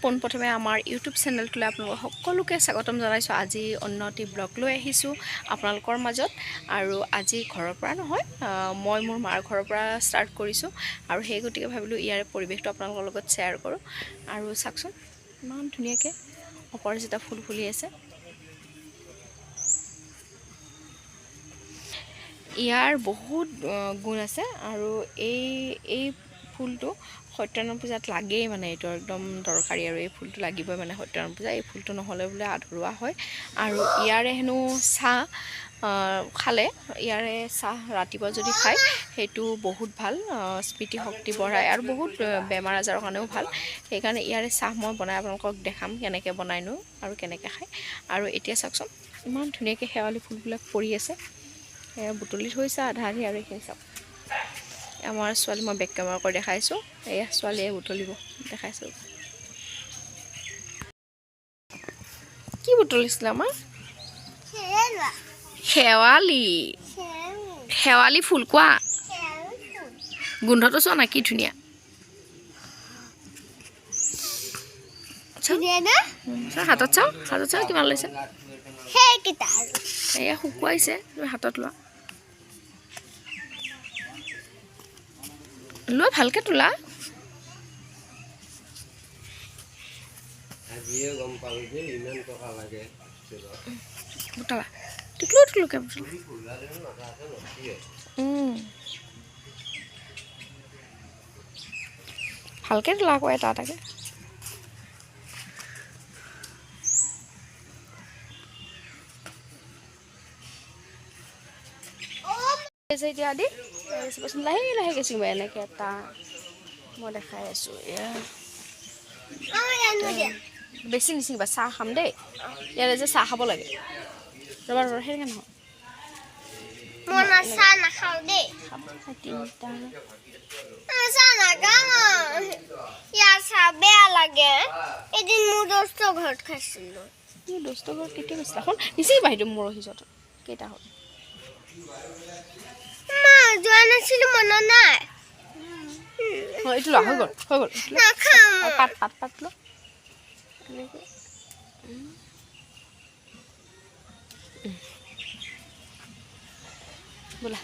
পোনপ্ৰথমে আমাৰ ইউটিউব চেনেলটোলৈ আপোনালোক সকলোকে স্বাগতম জনাইছোঁ। আজি অন্য এটি ব্লগ লৈ আহিছোঁ আপোনালোকৰ মাজত। আৰু আজি ঘৰৰ পৰা নহয়, মই মোৰ মাৰ ঘৰৰ পৰা ষ্টাৰ্ট কৰিছোঁ আৰু সেই গতিকে ভাবিলোঁ ইয়াৰে পৰিৱেশটো আপোনালোকৰ লগত শ্বেয়াৰ কৰোঁ। আৰু চাওকচোন ইমান ধুনীয়াকৈ অপৰাজিতা ফুল ফুলি আছে। ইয়াৰ বহুত গুণ আছে আৰু এই ফুলটো সত্যনাৰায়ণ পূজাত লাগেই, মানে এইটো একদম দৰকাৰী আৰু এই ফুলটো লাগিবই মানে সত্যনাৰায়ণ পূজা। এই ফুলটো নহ'লে বোলে আধৰুৱা হয়। আৰু ইয়াৰে হেনো চাহ খালে, ইয়াৰে চাহ ৰাতিপুৱা যদি খায় সেইটো বহুত ভাল, স্মৃতিশক্তি বঢ়ায় আৰু বহুত বেমাৰ আজাৰৰ কাৰণেও ভাল। সেইকাৰণে ইয়াৰে চাহ মই বনাই আপোনালোকক দেখাম কেনেকৈ বনাইনো আৰু কেনেকৈ খায়। আৰু এতিয়া চাওকচোন ইমান ধুনীয়াকৈ শেৱালি ফুলবিলাক পৰি আছে, বুটলি থৈছে আধা আধি। আৰু এইখিনি চাওক, আমাৰ ছোৱালী, মই বেক কেমেৰা কৰি দেখাইছোঁ, এয়া ছোৱালীয়ে বুটলিব দেখাইছোঁ। কি বুটলিছিলে আমাৰ? শেৱালি, শেৱালি ফুল। কোৱা, গোন্ধটো চোৱা না কি ধুনীয়া। হাতত চাওঁ, হাতত চাওঁ কিমান লৈছে। এয়া শুকুৱাইছে, তুমি হাতত লোৱা, লোৱা ভালকৈ তোলা। বুটালা টিকলো টিকলোকে ভালকৈ তোলা আকৌ এটা এটাকৈ। এতিয়া দি লাহে লাহেকৈ চিঙিবা, এনেকৈ এটা মই দেখাই আছোঁ। এয়া বেছি নিচিঙিবা, চাহ খাম দেই। ইয়াৰে যে চাহ খাব লাগে, ৰ'বা ৰ'বা, সেনেকৈ নহয়। চাহ নাখাওঁ দেই, তিনিটা চাহ বেয়া লাগে। এদিন মোৰ দোস্তৰ ঘৰত খাইছিলোঁ। মোৰ দোস্তৰ ঘৰত কেতিয়া গৈছিলা? এখন নিচিঙিবা, সেইটো মোৰ ৰহিছত কেইটা হ'ল যোৱা নাছিলোঁ, মনত নাই। এইটো লোৱা, হৈ গ'ল হৈ গ'ল। পাত পাত পাত ল বোলা।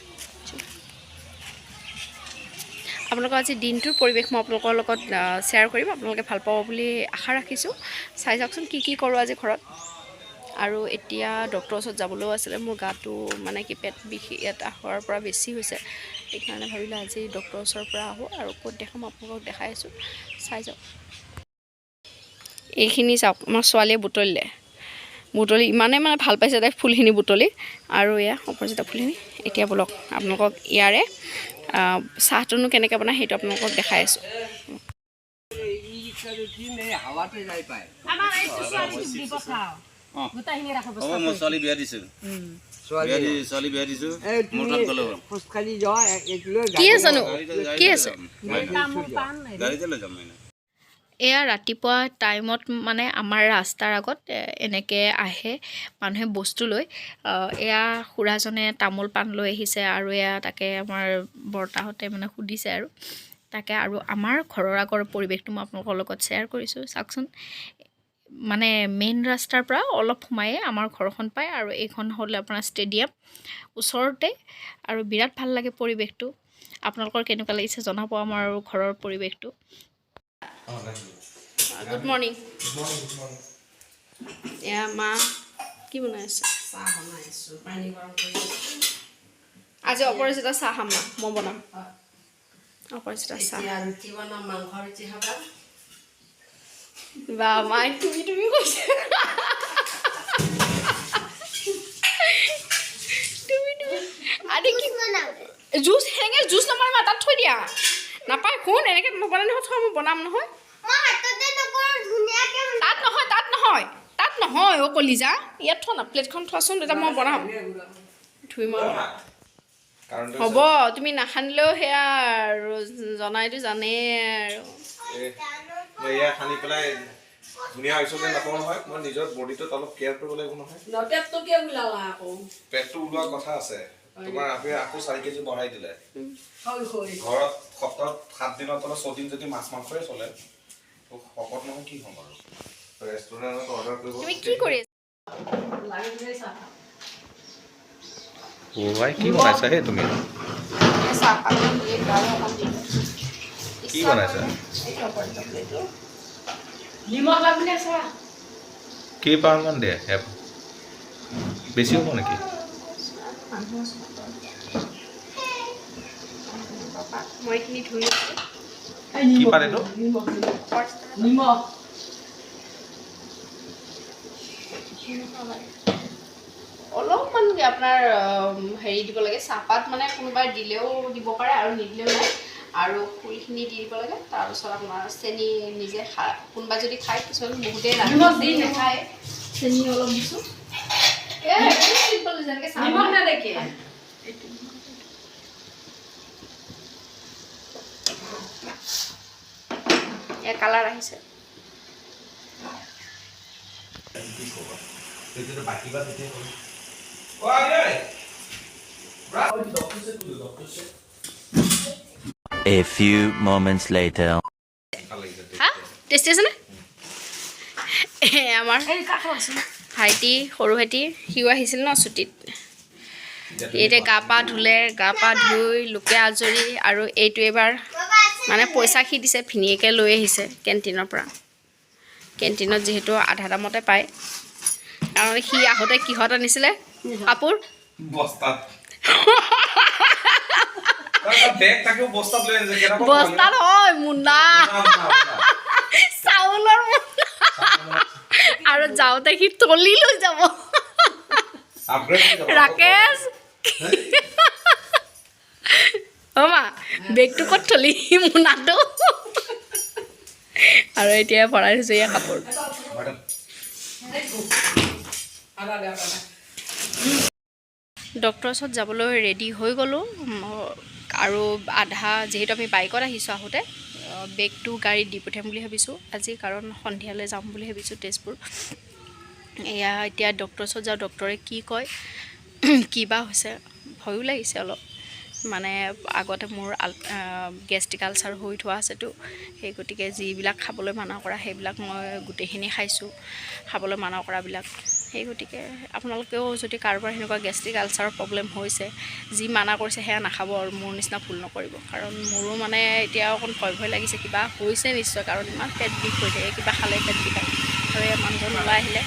আপোনালোকৰ আজি দিনটোৰ পৰিৱেশ মই আপোনালোকৰ লগত শ্বেয়াৰ কৰিম, আপোনালোকে ভাল পাব বুলি আশা ৰাখিছোঁ। চাই যাওকচোন কি কৰোঁ আজি ঘৰত। আৰু এতিয়া ডক্টৰৰ ওচৰত যাবলৈও আছিলে, মোৰ গাটো মানে কি পেট বিষ এটা হোৱাৰ পৰা বেছি হৈছে। সেইকাৰণে ভাবিলোঁ আজি ডক্টৰৰ ওচৰৰ পৰা আহোঁ আৰু ক'ত দেখাম আপোনালোকক দেখাই আছোঁ, চাই যাওক। এইখিনি চাওক, আমাৰ ছোৱালীয়ে বুটলি ইমানে মানে ভাল পাইছে তাই ফুলখিনি বুটলি। আৰু এয়া অপৰাজিতা ফুলখিনি। এতিয়া ব'লক আপোনালোকক ইয়াৰে চাহটোনো কেনেকৈ বনায় সেইটো আপোনালোকক দেখাই আছোঁ। কি আছেনো, কি আছে? এয়া ৰাতিপুৱা টাইমত মানে আমাৰ ৰাস্তাৰ আগত এনেকৈ আহে মানুহে বস্তু লৈ। এয়া খুৰাজনে তামোল পাণ লৈ আহিছে আৰু এয়া তাকে আমাৰ বৰ্তাহঁতে মানে সুধিছে আৰু তাকে। আৰু আমাৰ ঘৰৰ আগৰ পৰিৱেশটো মই আপোনালোকৰ লগত শ্বেয়াৰ কৰিছোঁ। চাওকচোন, মানে মেইন ৰাস্তাৰ পৰা অলপ সোমায়ে আমাৰ ঘৰখন পায়। আৰু এইখন হ'ল আপোনাৰ ষ্টেডিয়াম ওচৰতে, আৰু বিৰাট ভাল লাগে পৰিৱেশটো। আপোনালোকৰ কেনেকুৱা লাগিছে জনাব আমাৰ ঘৰৰ পৰিৱেশটো। Good morning. এয়া মা কি বনাই আছে? চাহ বনাই আছোঁ, পানী গৰম কৰি আছোঁ। আজি অপৰাজিতা চাহ খাম না, মই বনাম অপৰাজিতা চাহ। ৰুটি বনাম, মাংস ৰুটি খাবা। বা মাই তুমি কৈছে আদি কি জুচ, সেনেকৈ জুচ নবনাবা, তাত থৈ দিয়া নাপায়। শুন, এনেকৈ নবনাই নহয়, থোৱা মই বনাম নহয়। তাত নহয় অ' কলিজা, ইয়াত থোৱা না, প্লেটখন থোৱাচোন, তেতিয়া মই বনাম। ধুই মই বনাম, হ'ব। তুমি নাখানিলেও সেয়া আৰু জনাইতো জানেই আৰু। ধুনীয়া হৈছে যে নাপাওঁ নহয়, মই নিজৰ বডিটোত অলপ কেয়াৰ কৰিব লাগিব নহয়। পেটটো ওলোৱা কথা আছে তোমাৰ। আকৌ 4 কেজি বঢ়াই দিলে ঘৰত। সপ্তাহত 7 দিনত 6 দিন যদি মাছ মাংসই চলে, তো শকত নহয় কি হ'ম আৰু ৰেষ্টুৰেণ্টত অৰ্ডাৰ কৰিব তুমি কি কৰি অ ভাই কি বনাইছা হে তুমি কি বনাইছা নিমখ লাগি আছে কেইপাউণ্ডমান দিয়ে বেছি হ'ব নেকি মই এইখিনি ধুই কি পাত এইটো নিমখ অলপমান আপোনাৰ হেৰি দিব লাগে চাহপাত মানে কোনোবাই দিলেও দিব পাৰে আৰু নিদিলেও নাই আৰু ফুলখিনি দি দিব লাগে তাৰপিছত আপোনাৰ চেনি নিজে কোনোবাই যদি খায় কিছুমান বহুতেই ৰান্ধি নাখায় চেনি অলপ দিছোঁ নিমখ নালাগে এয়া কালাৰ আহিছে A few moments later. হা টেষ্টি আছে নে আমাৰ ভাইটি সৰু ভাইটি সিও আহিছিল ন ছুটীত এতিয়া গা পা ধুলে গা পা ধুই লোকে আজৰি আৰু এইটো এবাৰ মানে পইচা সি দিছে ভিনিয়েকে লৈ আহিছে কেণ্টিনৰ পৰা কেণ্টিনত যিহেতু আধা দামতে পায় কাৰণ সি আহোঁতে কিহত আনিছিলে কাপোৰ বস্তাত বেগ তাকেও বস্তাত লৈ আনিছে কেনেকুৱা বস্তাত হয় মুন্না চাউলৰ মুন্না আৰু যাওঁতে সি তলি লৈ যাব ৰাকেশ অ' মা বেগটো ক'ত থলি মোনাটো আৰু এতিয়া ভৰাই থৈছোঁ এয়া কাপোৰ ডক্টৰৰ ওচৰত যাবলৈ ৰেডি হৈ গ'লোঁ আৰু আধা যিহেতু আমি বাইকত আহিছোঁ আহোঁতে বেগটো গাড়ীত দি পঠিয়াম বুলি ভাবিছোঁ আজি কাৰণ সন্ধিয়ালৈ যাম বুলি ভাবিছোঁ তেজপুৰ এয়া এতিয়া ডক্টৰৰ ওচৰত যাওঁ ডক্টৰে কি কয় কিবা হৈছে ভয়ো লাগিছে অলপ মানে আগতে মোৰ গেষ্ট্ৰিক আলচাৰ হৈ থোৱা আছেতো সেই গতিকে যিবিলাক খাবলৈ মানা কৰা সেইবিলাক মই গোটেইখিনি খাইছোঁ খাবলৈ মানা কৰাবিলাক সেই গতিকে আপোনালোকেও যদি কাৰোবাৰ সেনেকুৱা গেষ্ট্ৰিক আলচাৰৰ প্ৰব্লেম হৈছে যি মানা কৰিছে সেয়া নাখাব আৰু মোৰ নিচিনা ভুল নকৰিব কাৰণ মোৰো মানে এতিয়া অকণ ভয় লাগিছে কিবা হৈছে নিশ্চয় কাৰণ ইমান পেট বিষ হৈ থাকে কিবা খালে পেট বিষায় আৰু এই মানুহজন ওলাই আহিলে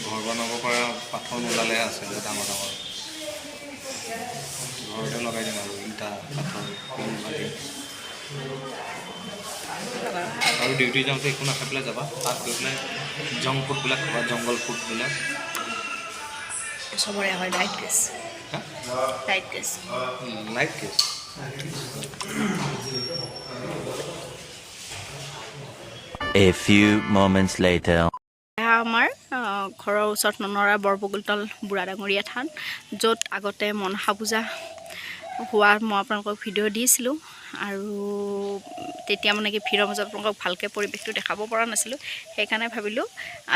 ঘৰ বনাব পৰা পাথৰ ওলালে আছে ডাঙৰ ডাঙৰ ঘৰতে লগাই দিম আৰু ইটা পাথৰ আৰু ডিউটি যাওঁতে একো নাখাই পেলাই যাবা তাত গৈ পেলাই জংক ফুডবিলাক খাবা জংগল ফুডবিলাক চবৰে হয় light case light case A few moments later. আমাৰ ঘৰৰ ওচৰত ননৰা বৰবকুলতল বুঢ়া ডাঙৰীয়া থান য'ত আগতে মনসা পূজা হোৱা মই আপোনালোকক ভিডিঅ' দিছিলোঁ আৰু তেতিয়া মানে কি ভিৰৰ মাজত আপোনালোকক ভালকৈ পৰিৱেশটো দেখাব পৰা নাছিলোঁ সেইকাৰণে ভাবিলোঁ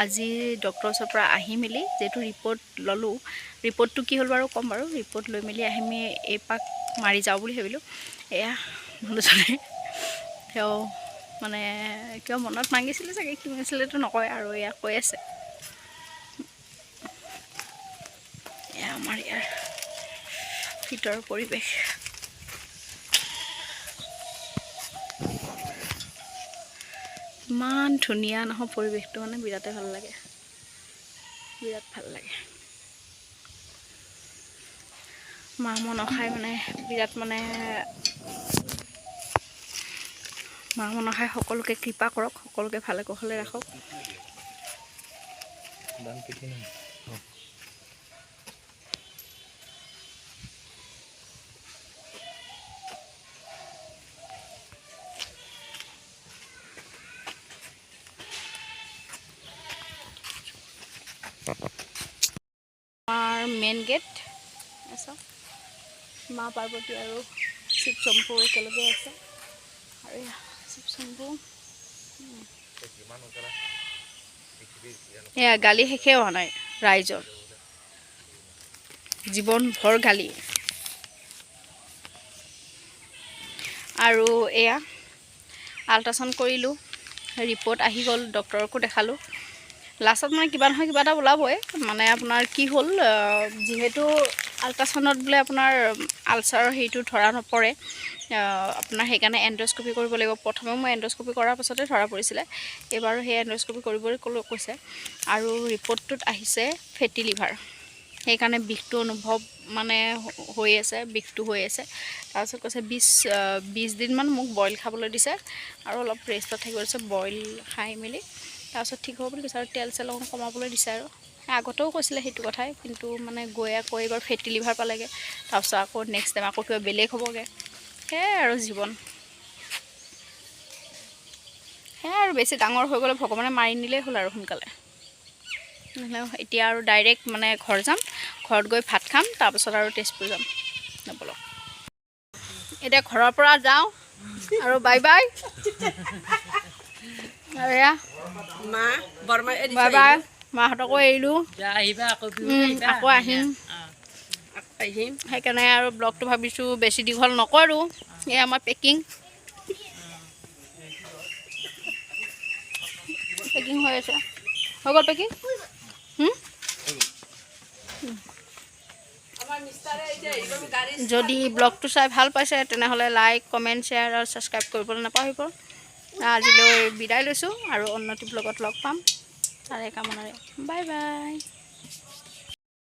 আজি ডক্টৰৰ ওচৰৰ পৰা আহি মেলি যিহেতু ৰিপৰ্ট ল'লোঁ ৰিপৰ্টটো কি হ'ল বাৰু ক'ম বাৰু ৰিপৰ্ট লৈ মেলি আহি আমি এপাক মাৰি যাওঁ বুলি ভাবিলোঁ এয়া মানুহজনে তেওঁ মানে কিয় মনত মাগিছিলে চাগে কি মাগিছিলেতো নকয় আৰু এয়া কৈ আছে এয়া আমাৰ ইয়াৰ ভিতৰৰ পৰিৱেশ ইমান ধুনীয়া নহয় পৰিৱেশটো মানে বিৰাটে ভাল লাগে, বিৰাট ভাল লাগে। মা মনসাই মানে বিৰাট মানে মা মনসাই সকলোকে কৃপা কৰক, সকলোকে ভালে কুশলে ৰাখক। আমাৰ মেইন গেট আছে, মা পাৰ্বতী আৰু শিৱ শম্ভু একেলগে আছে। আৰু শিৱ শম্ভু এয়া গালি শেষে হোৱা নাই ৰাইজৰ, জীৱন ভৰ গালি। আৰু এয়া আল্ট্ৰাচাউণ্ড কৰিলোঁ, ৰিপৰ্ট আহি গ'ল, ডক্টৰকো দেখালোঁ। লাষ্টত মানে কিবা নহয় কিবা এটা ওলাবই। মানে আপোনাৰ কি হ'ল, যিহেতু আল্ট্ৰাচাউণ্ডত বোলে আপোনাৰ আলচাৰৰ হেৰিটো ধৰা নপৰে, আপোনাৰ সেইকাৰণে এণ্ডস্কপি কৰিব লাগিব। প্ৰথমে মই এণ্ডস্কপি কৰাৰ পাছতে ধৰা পৰিছিলে, এইবাৰো সেই এণ্ডস্কপি কৰিবলৈ কৈছে। আৰু ৰিপৰ্টটোত আহিছে ফেটি লিভাৰ, সেইকাৰণে বিষটো অনুভৱ মানে হৈ আছে, বিষটো হৈ আছে। তাৰপিছত কৈছে 20 দিনমান মোক বইল খাবলৈ দিছে আৰু অলপ ৰেষ্টত থাকিব দিছে, বইল খাই মেলি তাৰপিছত ঠিক হ'ব বুলি কৈছে। আৰু তেল চেল অকণ কমাবলৈ দিছে। আৰু আগতেও কৈছিলে সেইটো কথাই, কিন্তু মানে গৈ আকৌ এইবাৰ ফেটি লিভাৰ পালেগৈ। তাৰপিছত আকৌ নেক্সট টাইম আকৌ কিবা বেলেগ হ'বগৈ। সেয়াই আৰু জীৱন, সেয়াই আৰু বেছি ডাঙৰ হৈ গ'লে ভগৱানে মাৰি নিলেই হ'ল আৰু সোনকালে। এতিয়া আৰু ডাইৰেক্ট মানে ঘৰ যাম, ঘৰত গৈ ভাত খাম, তাৰপিছত আৰু তেজপুৰ যাম। নবলক এতিয়া ঘৰৰ পৰা যাওঁ আৰু বাই বাই। আৰু এয়া বাই বাই, মাহঁতকো এৰিলোঁ, আকৌ আহিম। সেইকাৰণে আৰু ব্লগটো ভাবিছোঁ বেছি দীঘল নকৰোঁ। এয়া আমাৰ পেকিং হৈ আছে, হৈ গ'ল পেকিং। যদি ব্লগটো চাই ভাল পাইছে তেনেহ'লে লাইক, কমেণ্ট, শ্বেয়াৰ আৰু ছাবস্ক্ৰাইব কৰিবলৈ নাপাহৰিব। আজিলৈ বিদায় লৈছোঁ আৰু উন্নতি ব্লগত লগ পাম তাৰে কামনাৰে। Bye bye.